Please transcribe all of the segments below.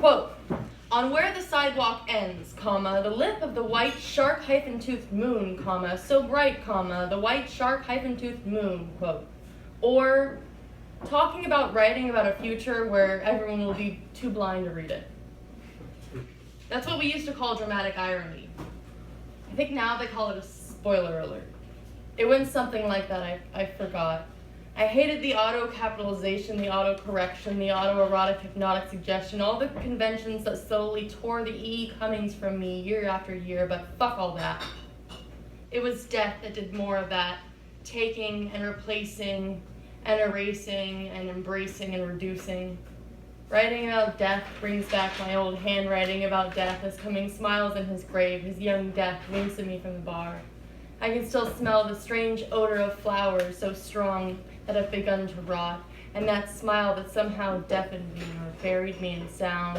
Quote, on where the sidewalk ends, comma, the lip of the white shark-toothed moon, comma, so bright, comma, the white shark-toothed moon, quote. Or talking about writing about a future where everyone will be too blind to read it. That's what we used to call dramatic irony. I think now they call it a spoiler alert. It went something like that, I forgot. I hated the auto-capitalization, the auto-correction, the auto-erotic hypnotic suggestion, all the conventions that slowly tore the E. Cummings from me year after year, but fuck all that. It was death that did more of that, taking and replacing and erasing and embracing and reducing. Writing about death brings back my old handwriting about death as Cummings smiles in his grave, his young death winks at me from the bar. I can still smell the strange odor of flowers so strong that have begun to rot, and that smile that somehow deafened me or buried me in sound.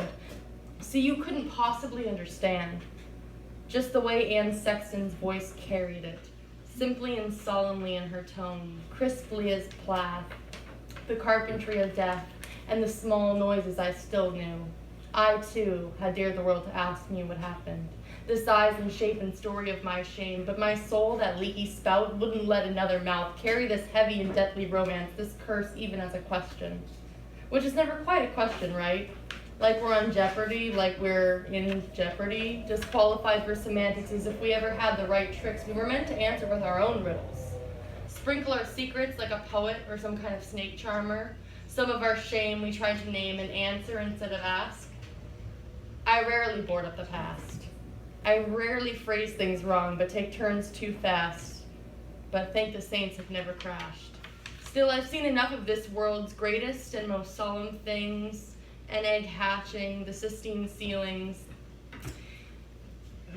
See, you couldn't possibly understand. Just the way Anne Sexton's voice carried it, simply and solemnly in her tone, crisply as Plath, the carpentry of death, and the small noises I still knew. I, too, had dared the world to ask me what happened, the size and shape and story of my shame, but my soul, that leaky spout, wouldn't let another mouth carry this heavy and deathly romance, this curse even as a question. Which is never quite a question, right? Like we're on Jeopardy, like we're in Jeopardy, disqualified for semantics as if we ever had the right tricks we were meant to answer with our own riddles. Sprinkle our secrets like a poet or some kind of snake charmer. Some of our shame we tried to name and answer instead of ask. I rarely board up the past. I rarely phrase things wrong, but take turns too fast. But thank the saints have never crashed. Still, I've seen enough of this world's greatest and most solemn things, an egg hatching, the Sistine ceilings,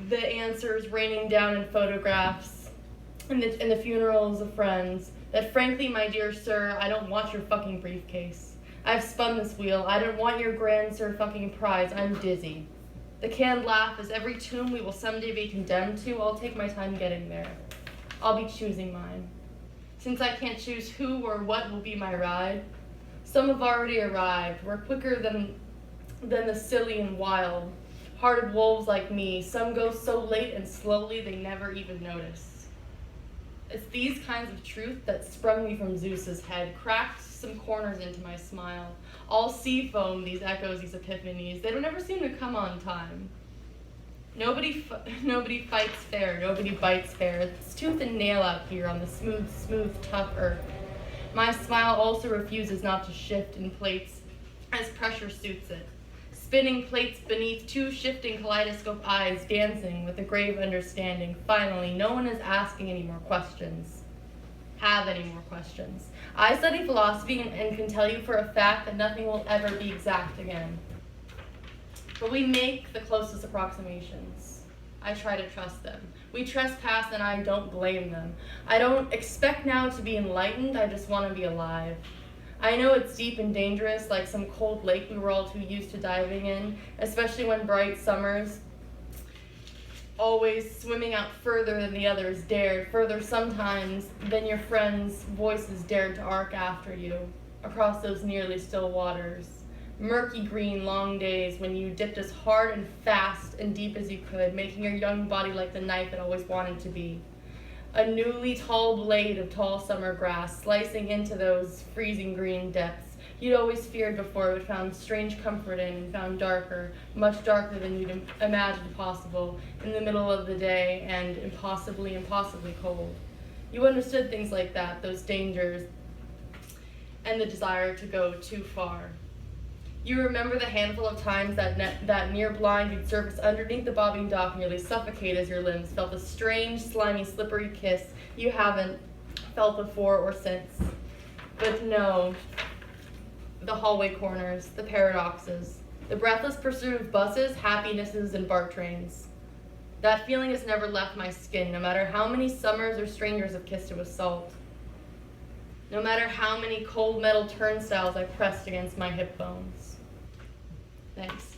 the answers raining down in photographs, and the funerals of friends, that frankly, my dear sir, I don't want your fucking briefcase. I've spun this wheel. I don't want your grand sir fucking prize. I'm dizzy. The canned laugh is every tomb we will someday be condemned to. I'll take my time getting there. I'll be choosing mine. Since I can't choose who or what will be my ride, some have already arrived. We're quicker than the silly and wild-hearted wolves like me. Some go so late and slowly they never even notice. It's these kinds of truth that sprung me from Zeus's head, cracked some corners into my smile. All sea foam, these echoes, these epiphanies. They don't ever seem to come on time. Nobody fights fair. Nobody bites fair. It's tooth and nail out here on the smooth, tough earth. My smile also refuses not to shift in plates as pressure suits it. Spinning plates beneath two shifting kaleidoscope eyes dancing with a grave understanding. Finally, no one is asking any more questions. Have any more questions. I study philosophy and can tell you for a fact that nothing will ever be exact again. But we make the closest approximations. I try to trust them. We trespass and I don't blame them. I don't expect now to be enlightened, I just want to be alive. I know it's deep and dangerous, like some cold lake we were all too used to diving in, especially when bright summers, always swimming out further than the others dared, further sometimes than your friends' voices dared to arc after you, across those nearly still waters. Murky green long days when you dipped as hard and fast and deep as you could, making your young body like the knife it always wanted to be. A newly tall blade of tall summer grass slicing into those freezing green depths you'd always feared before but found strange comfort in and found darker, much darker than you'd imagined possible in the middle of the day and impossibly cold. You understood things like that, those dangers, and the desire to go too far. You remember the handful of times that near blind you'd surface underneath the bobbing dock, nearly suffocate as your limbs felt a strange, slimy, slippery kiss you haven't felt before or since. But no, the hallway corners, the paradoxes, the breathless pursuit of buses, happinesses, and BART trains. That feeling has never left my skin, no matter how many summers or strangers have kissed it with salt. No matter how many cold metal turnstiles I pressed against my hip bones. Thanks.